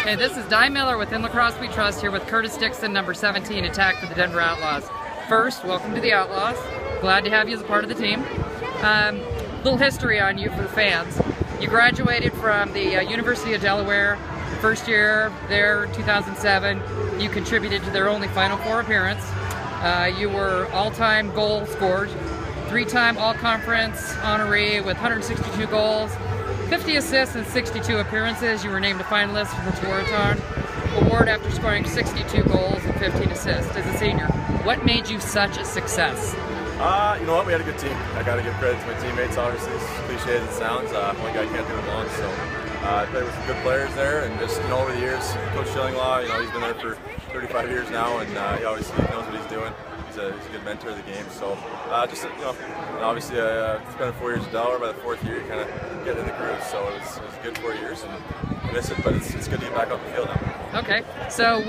Hey, this is Di Miller with Lacrosse We Trust here with Curtis Dickson, number 17, attack for the Denver Outlaws. First, welcome to the Outlaws. Glad to have you as a part of the team. Little history on you for the fans. You graduated from the University of Delaware, first year there in 2007. You contributed to their only Final Four appearance. You were all-time goal scored, 3-time All-Conference honoree with 162 goals, 50 assists and 62 appearances. You were named a finalist for the Tewaaraton Award after scoring 62 goals and 15 assists as a senior. What made you such a success? You know what? We had a good team. I got to give credit to my teammates, obviously, as cliche as it sounds. One guy can't do it alone, so I played with some good players there, and just, over the years, Coach Schillinglaw, he's been there for 35 years now, and he obviously knows what he's doing. He's a good mentor of the game, so obviously spent 4 years at Delaware. By the 4th year, you kind of get in the groove, so it was a good 4 years, and I miss it, but it's good to get back up the field now. Okay, so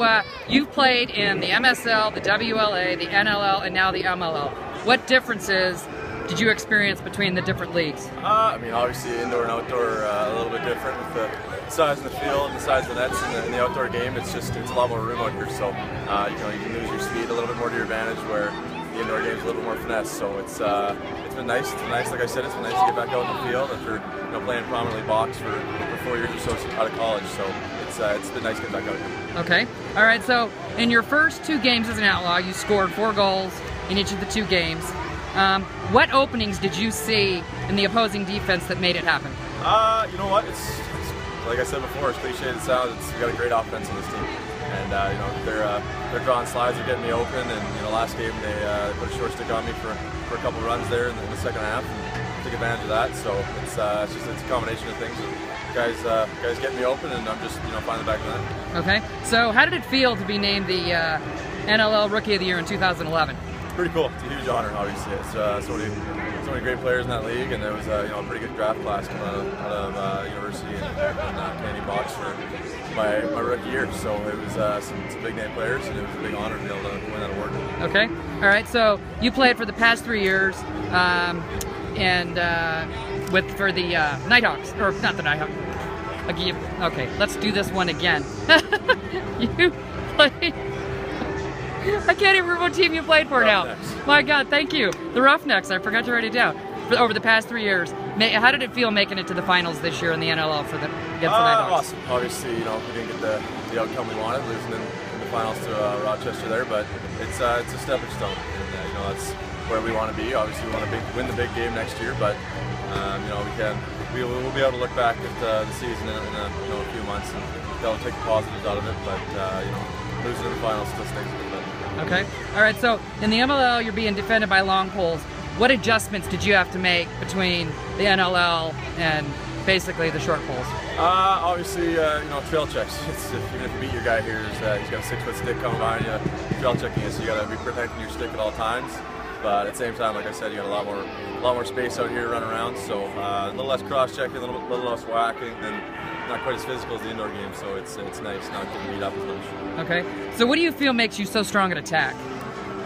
you've played in the MSL, the WLA, the NLL, and now the MLL. What differences did you experience between the different leagues? I mean, obviously indoor and outdoor a little bit different with the size of the field and the size of the nets. In the outdoor game, it's a lot more room out here, so you can use your speed a little bit more to your advantage, where the indoor game is a little bit more finesse. So it's been nice. It's been nice, like I said, it's been nice to get back out in the field after playing prominently box for 4 years or so out of college. So it's been nice to get back out here. Okay. All right. So in your first 2 games as an Outlaw, you scored 4 goals in each of the 2 games. What openings did you see in the opposing defense that made it happen? You know what? It's like I said before, as cliche as it sounds, we got a great offense on this team, and they're drawing slides, they're getting me open, and last game they put a short stick on me for a couple runs there in the second half, and took advantage of that. So it's a combination of things. Guys getting me open, and I'm just finding the back of the net. Okay. So how did it feel to be named the NLL Rookie of the Year in 2011? Pretty cool. It's a huge honor, obviously. It's so many great players in that league, and there was a pretty good draft class coming out of university and Canadian box for my rookie year. So it was some big name players, and it was a big honor to be able to win that award. Okay. All right. So you played for the past 3 years, for the Nighthawks, or not the Nighthawks. Okay, let's do this one again. You played. I can't even remember what team you played for Roughnecks. now. My God, thank you. The Roughnecks, I forgot to write it down. Over the past 3 years, how did it feel making it to the finals this year in the NLL against the Nighthawks? Awesome. Obviously, we didn't get the outcome we wanted, losing in the finals to Rochester there, but it's a stepping stone, and that's where we want to be. Obviously, we want to win the big game next year, but we'll be able to look back at the season in a few months and be able to take the positives out of it, but losing in the finals still stinks a bit. Okay. All right. So in the MLL, you're being defended by long poles. What adjustments did you have to make between the NLL and basically the short poles? Obviously, trail checks. Even if you beat your guy here, he's got a 6-foot stick coming behind you. Trail checking is, so you got to be protecting your stick at all times. But at the same time, like I said, you got a lot more space out here to run around. So a little less cross checking, a little less whacking, and not quite as physical as the indoor game. So it's nice not getting beat up as much. Okay. So what do you feel makes you so strong at attack?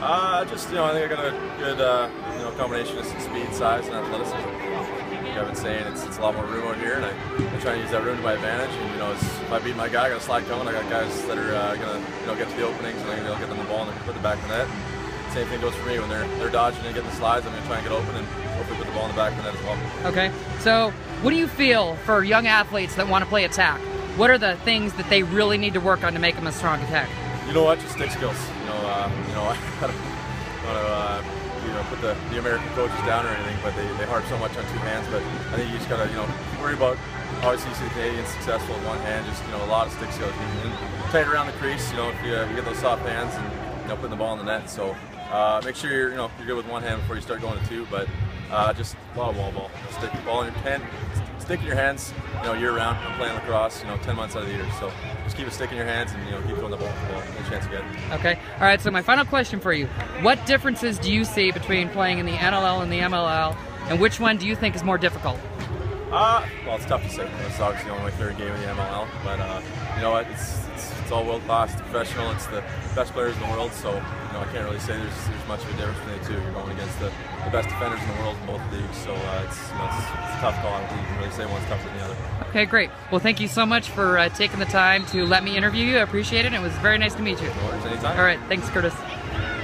I think I got a good combination of speed, size, and athleticism. Like I've been saying, it's a lot more room out here, and I try and use that room to my advantage. And if I beat my guy, I got a slide coming. I got guys that are gonna get to the openings, and I'm gonna get them the ball and put the back of the net. And same thing goes for me when they're dodging and getting the slides. I'm gonna try and get open and hopefully put the ball in the back of the net as well. Okay. So what do you feel for young athletes that want to play attack? What are the things that they really need to work on to make them a strong attack? You know what? Just stick skills. I don't want to put the American coaches down or anything, but they harp so much on 2 hands. But I think you just gotta worry about. Obviously, you see the Canadians successful with 1 hand. Just a lot of stick skills. You can tight around the crease. If you get those soft hands and putting the ball in the net. So make sure you're good with 1 hand before you start going to 2. But just a lot of wall ball. Stick the ball in your hand. Stick in your hands, year round. I'm playing lacrosse, 10 months out of the year. So just keep a stick in your hands and keep throwing the ball. No chance to get it. Okay. All right. So my final question for you: what differences do you see between playing in the NLL and the MLL, and which one do you think is more difficult? Well, it's tough to say. It's obviously only my 3rd game in the MLL, but you know what? It's all world class. It's professional. It's the best players in the world. So I can't really say there's much of a difference between the 2. You're going against the the best defenders in the world in both leagues. So it's a tough call. I don't think you can really say one's tougher than the other. Okay, great. Well, thank you so much for taking the time to let me interview you. I appreciate it. It was very nice to meet you. No worries, anytime. All right, thanks, Curtis.